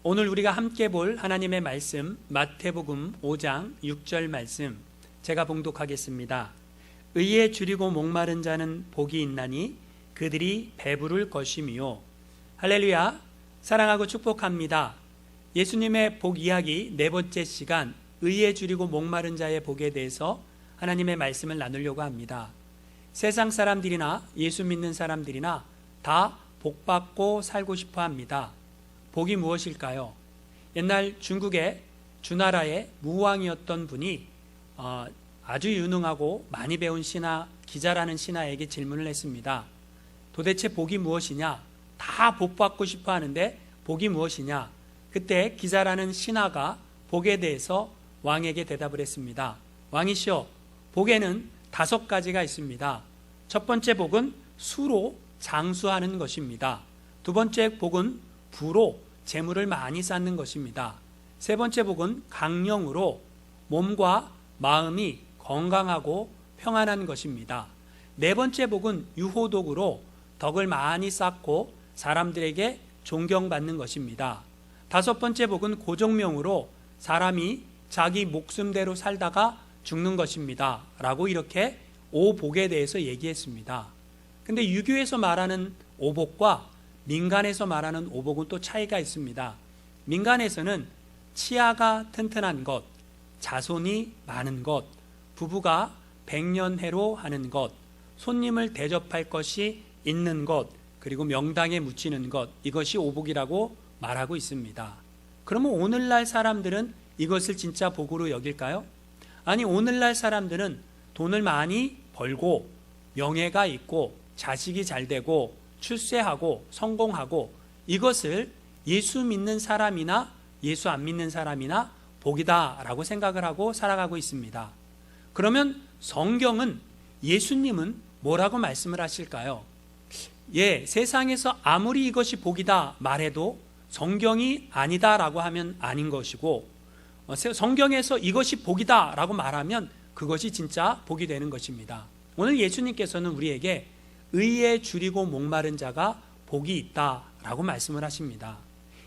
오늘 우리가 함께 볼 하나님의 말씀 마태복음 5장 6절 말씀 제가 봉독하겠습니다. 의에 줄이고 목마른 자는 복이 있나니 그들이 배부를 것이미요. 할렐루야. 사랑하고 축복합니다. 예수님의 복 이야기 네 번째 시간, 의에 줄이고 목마른 자의 복에 대해서 하나님의 말씀을 나누려고 합니다. 세상 사람들이나 예수 믿는 사람들이나 다 복받고 살고 싶어 합니다. 복이 무엇일까요? 옛날 중국의 주나라의 무왕이었던 분이 아주 유능하고 많이 배운 신하, 기자라는 신하에게 질문을 했습니다. 도대체 복이 무엇이냐? 다 복받고 싶어 하는데 복이 무엇이냐? 그때 기자라는 신하가 복에 대해서 왕에게 대답을 했습니다. 왕이시여, 복에는 5가지가 있습니다. 첫 번째 복은 수로 장수하는 것입니다. 두 번째 복은 부로 재물을 많이 쌓는 것입니다. 세 번째 복은 강령으로 몸과 마음이 건강하고 평안한 것입니다. 네 번째 복은 유호독으로 덕을 많이 쌓고 사람들에게 존경받는 것입니다. 다섯 번째 복은 고정명으로 사람이 자기 목숨대로 살다가 죽는 것입니다. 라고 이렇게 오복에 대해서 얘기했습니다. 근데 유교에서 말하는 오복과 민간에서 말하는 오복은 또 차이가 있습니다. 민간에서는 치아가 튼튼한 것, 자손이 많은 것, 부부가 백년해로 하는 것, 손님을 대접할 것이 있는 것, 그리고 명당에 묻히는 것, 이것이 오복이라고 말하고 있습니다. 그러면 오늘날 사람들은 이것을 진짜 복으로 여길까요? 아니, 오늘날 사람들은 돈을 많이 벌고 명예가 있고 자식이 잘 되고 출세하고 성공하고 이것을 예수 믿는 사람이나 예수 안 믿는 사람이나 복이다라고 생각을 하고 살아가고 있습니다. 그러면 성경은, 예수님은 뭐라고 말씀을 하실까요? 세상에서 아무리 이것이 복이다 말해도 성경이 아니다라고 하면 아닌 것이고, 성경에서 이것이 복이다라고 말하면 그것이 진짜 복이 되는 것입니다. 오늘 예수님께서는 우리에게 의에 줄이고 목마른 자가 복이 있다라고 말씀을 하십니다.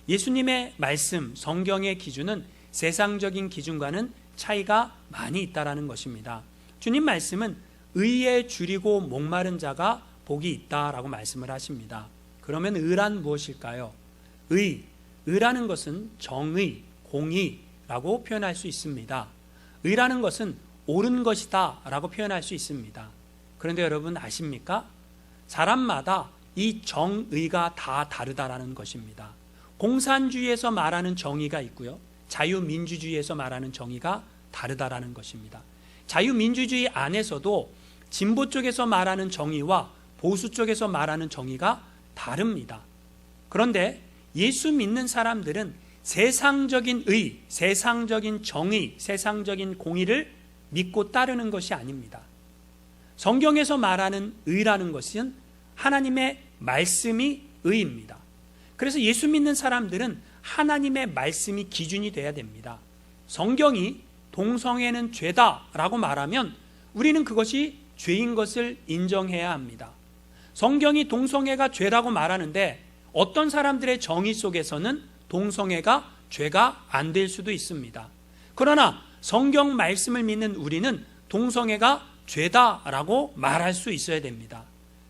예수님의 말씀, 성경의 기준은 세상적인 기준과는 차이가 많이 있다라는 것입니다. 주님 말씀은 의에 줄이고 목마른 자가 복이 있다라고 말씀을 하십니다. 그러면 의란 무엇일까요? 의라는 것은 정의, 공의라고 표현할 수 있습니다. 의라는 것은 옳은 것이다 라고 표현할 수 있습니다. 그런데 여러분 아십니까? 사람마다 이 정의가 다 다르다라는 것입니다. 공산주의에서 말하는 정의가 있고요, 자유민주주의에서 말하는 정의가 다르다라는 것입니다. 자유민주주의 안에서도 진보 쪽에서 말하는 정의와 보수 쪽에서 말하는 정의가 다릅니다. 그런데 예수 믿는 사람들은 세상적인 의, 세상적인 정의, 세상적인 공의를 믿고 따르는 것이 아닙니다. 성경에서 말하는 의라는 것은 하나님의 말씀이 의입니다. 그래서 예수 믿는 사람들은 하나님의 말씀이 기준이 돼야 됩니다. 성경이 동성애는 죄다라고 말하면 우리는 그것이 죄인 것을 인정해야 합니다. 성경이 동성애가 죄라고 말하는데 어떤 사람들의 정의 속에서는 동성애가 죄가 안 될 수도 있습니다. 그러나 성경 말씀을 믿는 우리는 동성애가 죄다라고 말할 수 있어야 됩니다.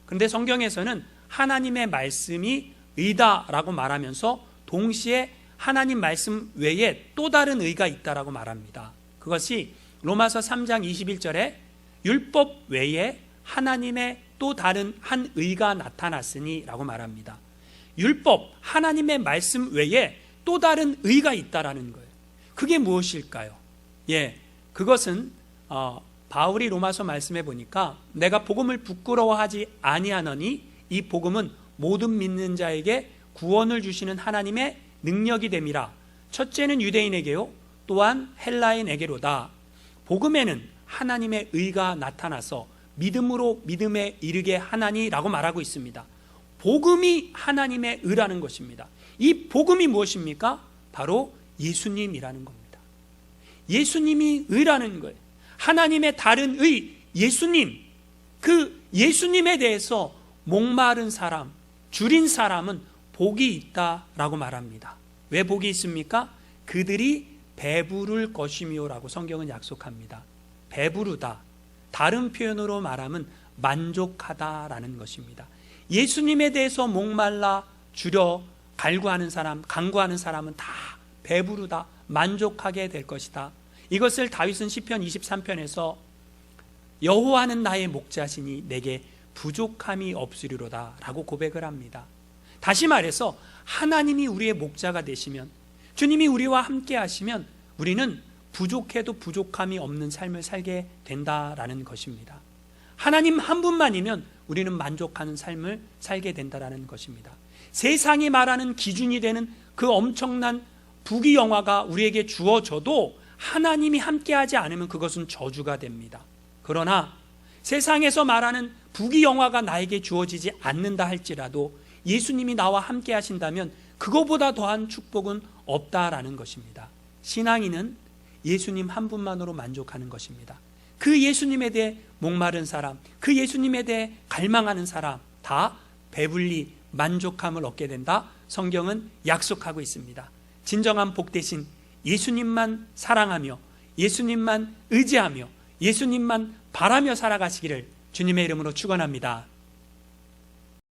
그런데 성경에서는 하나님의 말씀이 의다라고 말하면서 동시에 하나님 말씀 외에 또 다른 의가 있다라고 말합니다. 그것이 로마서 3장 21절에 율법 외에 하나님의 또 다른 한 의가 나타났으니 라고 말합니다. 율법, 하나님의 말씀 외에 또 다른 의가 있다라는 거예요. 그게 무엇일까요? 그것은 바울이 로마서 말씀해 보니까 내가 복음을 부끄러워하지 아니하노니 이 복음은 모든 믿는 자에게 구원을 주시는 하나님의 능력이 됨이라. 첫째는 유대인에게요, 또한 헬라인에게로다. 복음에는 하나님의 의가 나타나서 믿음으로 믿음에 이르게 하나니라고 말하고 있습니다. 복음이 하나님의 의라는 것입니다. 이 복음이 무엇입니까? 바로 예수님이라는 겁니다. 예수님이 의라는 거예요. 하나님의 다른 의, 예수님, 그 예수님에 대해서 목마른 사람, 줄인 사람은 복이 있다라고 말합니다. 왜 복이 있습니까? 그들이 배부를 것이며라고 성경은 약속합니다. 배부르다, 다른 표현으로 말하면 만족하다라는 것입니다. 예수님에 대해서 목말라 주려 간구하는 사람은 다 배부르다, 만족하게 될 것이다. 이것을 다윗은 시편 23편에서 여호와는 나의 목자시니 내게 부족함이 없으리로다 라고 고백을 합니다. 다시 말해서 하나님이 우리의 목자가 되시면, 주님이 우리와 함께 하시면 우리는 부족해도 부족함이 없는 삶을 살게 된다라는 것입니다. 하나님 한 분만이면 우리는 만족하는 삶을 살게 된다라는 것입니다. 세상이 말하는 기준이 되는 그 엄청난 부귀영화가 우리에게 주어져도 하나님이 함께하지 않으면 그것은 저주가 됩니다. 그러나 세상에서 말하는 부귀영화가 나에게 주어지지 않는다 할지라도 예수님이 나와 함께 하신다면 그거보다 더한 축복은 없다라는 것입니다. 신앙인은 예수님 한 분만으로 만족하는 것입니다. 그 예수님에 대해 목마른 사람, 그 예수님에 대해 갈망하는 사람 다 배불리 만족함을 얻게 된다, 성경은 약속하고 있습니다. 진정한 복 대신 예수님만 사랑하며 예수님만 의지하며 예수님만 바라며 살아가시기를 주님의 이름으로 축원합니다.